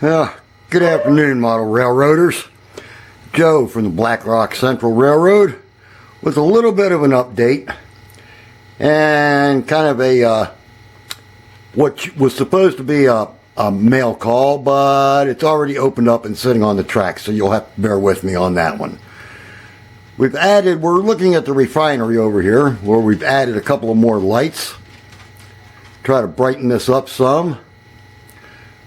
Good afternoon, model railroaders. Joe from the Black Rock Central Railroad with a little bit of an update and kind of a what was supposed to be a mail call, but it's already opened up and sitting on the track, so you'll have to bear with me on that one. We're looking at the refinery over here where we've added a couple of more lights. Try to brighten this up some.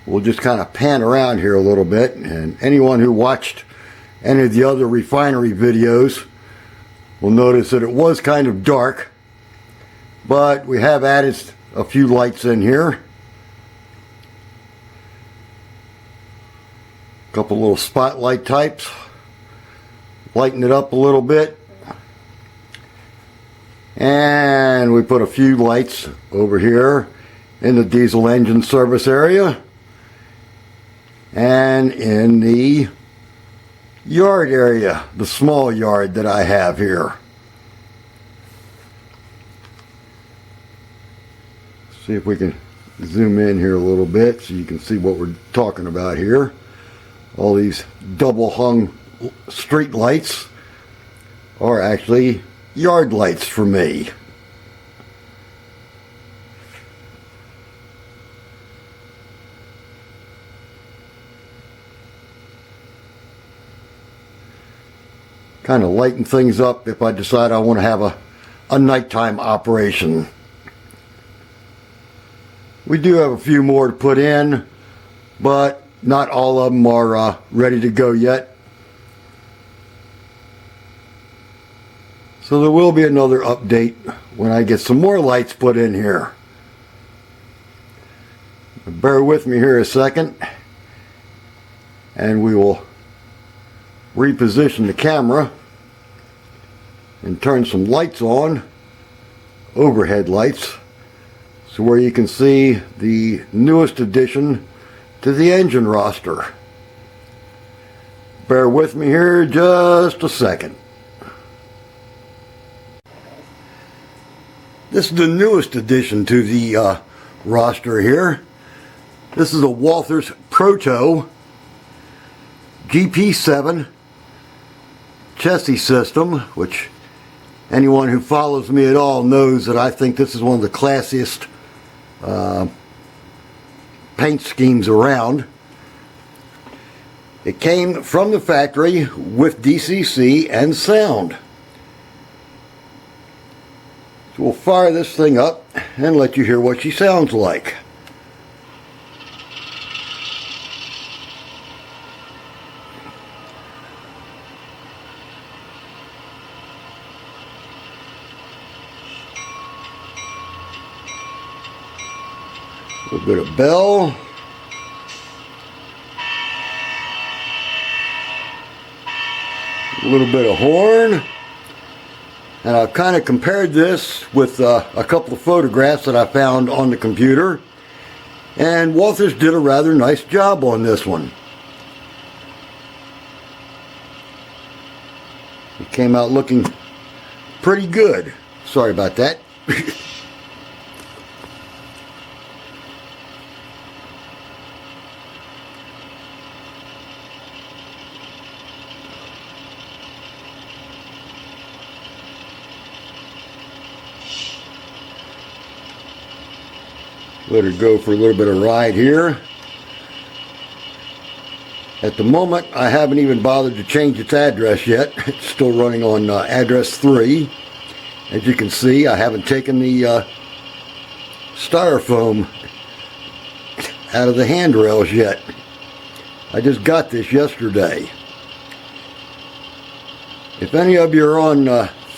We'll just kind of pan around here a little bit, and anyone who watched any of the other refinery videos will notice that it was kind of dark, but we have added a few lights in here. A couple little spotlight types. Lighten it up a little bit. And we put a few lights over here in the diesel engine service area and in the yard area, the small yard that I have here. See if we can zoom in here a little bit so you can see what we're talking about here. All these double hung street lights are actually yard lights for me. Kind of lighten things up if I decide I want to have a nighttime operation. We do have a few more to put in, but not all of them are ready to go yet. So there will be another update when I get some more lights put in here. Bear with me here a second, and we will reposition the camera and turn some lights on, overhead lights, so where you can see the newest addition to the engine roster. Bear with me here just a second. This is the newest addition to the roster here. This is a Walthers Proto GP7 chassis system, which anyone who follows me at all knows that I think this is one of the classiest paint schemes around. It came from the factory with DCC and sound. So we'll fire this thing up and let you hear what she sounds like. A little bit of bell. A little bit of horn. And I've kind of compared this with a couple of photographs that I found on the computer. And Walthers did a rather nice job on this one. It came out looking pretty good. Sorry about that. Let her go for a little bit of ride here. At the moment, I haven't even bothered to change its address yet. It's still running on address 3. As you can see, I haven't taken the styrofoam out of the handrails yet. I just got this yesterday. If any of you are on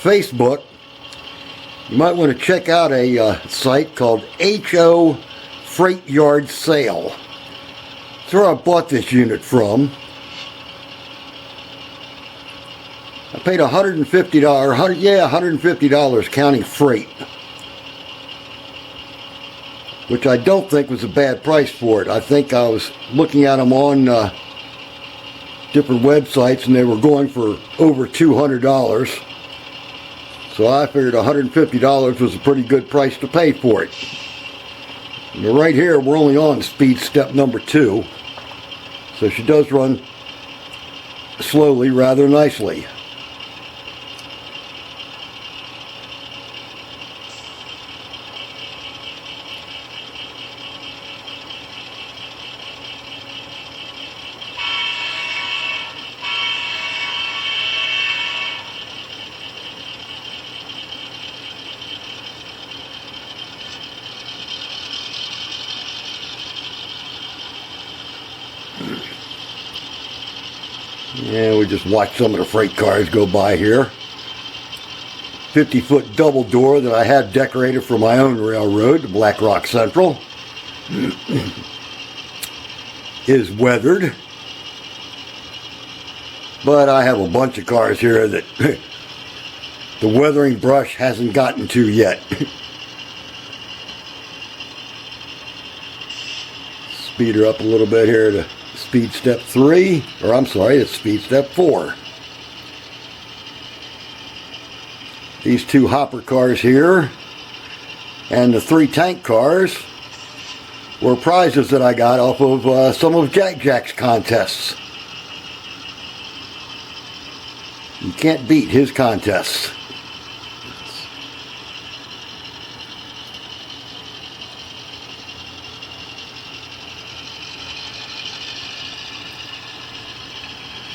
Facebook, you might want to check out a site called HO Freight Yard Sale. That's where I bought this unit from. I paid $150 counting freight, which I don't think was a bad price for it. I think I was looking at them on different websites and they were going for over $200. So I figured $150 was a pretty good price to pay for it. And right here, we're only on speed step number 2. So she does run slowly rather nicely. And we just watched some of the freight cars go by here. 50-foot double door that I had decorated for my own railroad, the Black Rock Central, is weathered. But I have a bunch of cars here that the weathering brush hasn't gotten to yet. Speed her up a little bit here to speed step 3, or I'm sorry, it's speed step 4. These 2 hopper cars here and the 3 tank cars were prizes that I got off of some of Jack's contests. You can't beat his contests.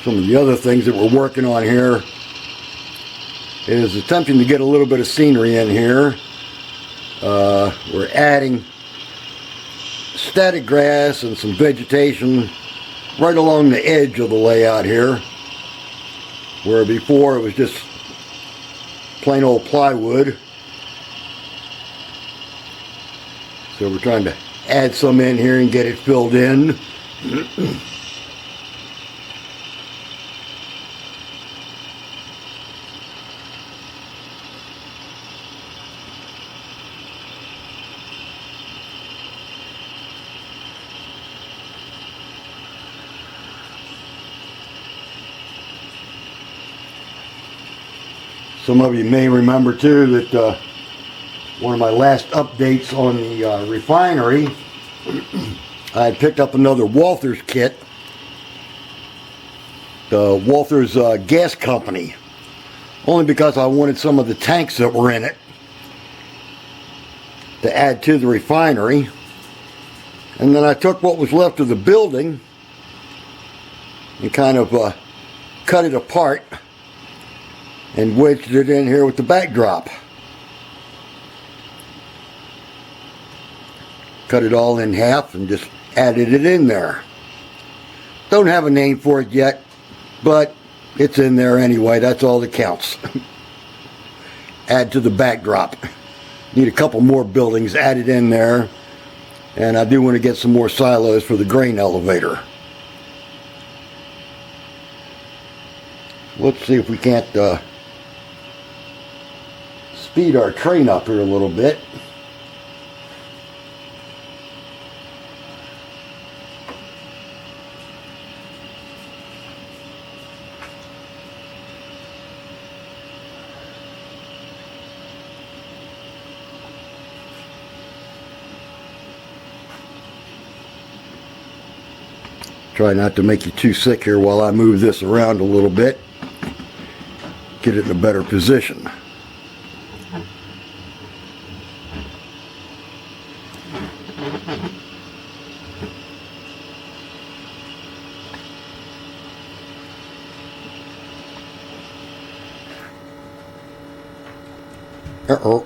Some of the other things that we're working on here is attempting to get a little bit of scenery in here. We're adding static grass and some vegetation right along the edge of the layout here, where before it was just plain old plywood. So we're trying to add some in here and get it filled in. Some of you may remember too that one of my last updates on the refinery, I had picked up another Walthers kit, the Walthers Gas Company, only because I wanted some of the tanks that were in it to add to the refinery. And then I took what was left of the building and kind of cut it apart and wedged it in here with the backdrop. Cut it all in half and just added it in there. Don't have a name for it yet, but it's in there anyway. That's all that counts. Add to the backdrop. Need a couple more buildings added in there, and I do want to get some more silos for the grain elevator. Let's see if we can't speed our train up here a little bit. Try not to make you too sick here while I move this around a little bit. Get it in a better position. Uh-oh.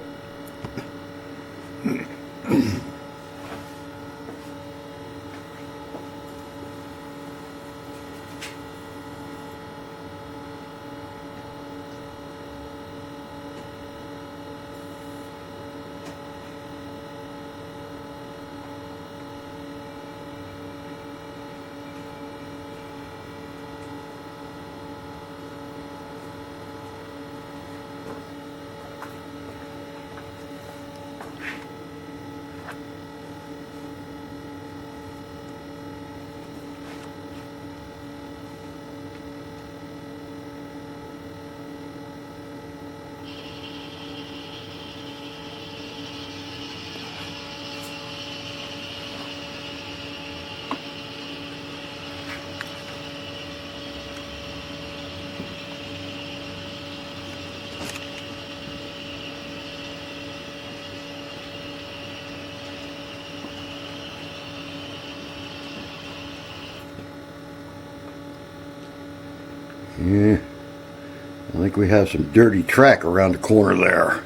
Yeah, I think we have some dirty track around the corner there.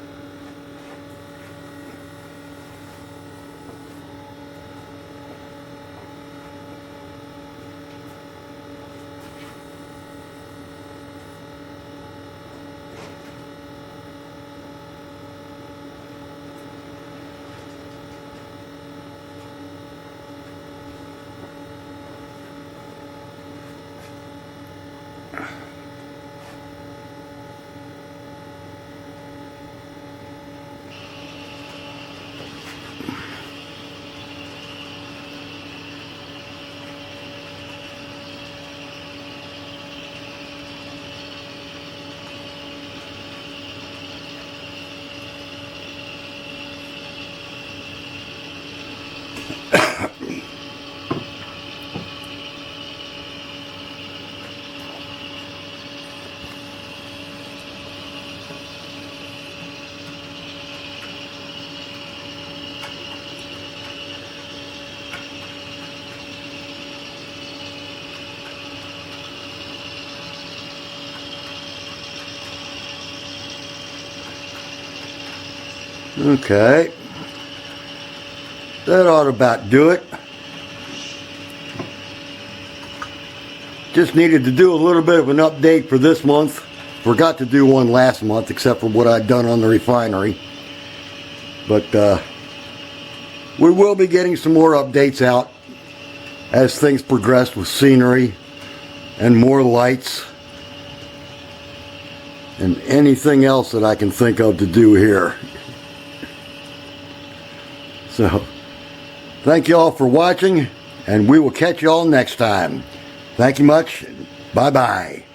Okay, that ought to about do it. Just needed to do a little bit of an update for this month. Forgot to do one last month, except for what I'd done on the refinery. But we will be getting some more updates out as things progress with scenery and more lights and anything else that I can think of to do here. So, thank you all for watching, and we will catch you all next time. Thank you much. Bye-bye.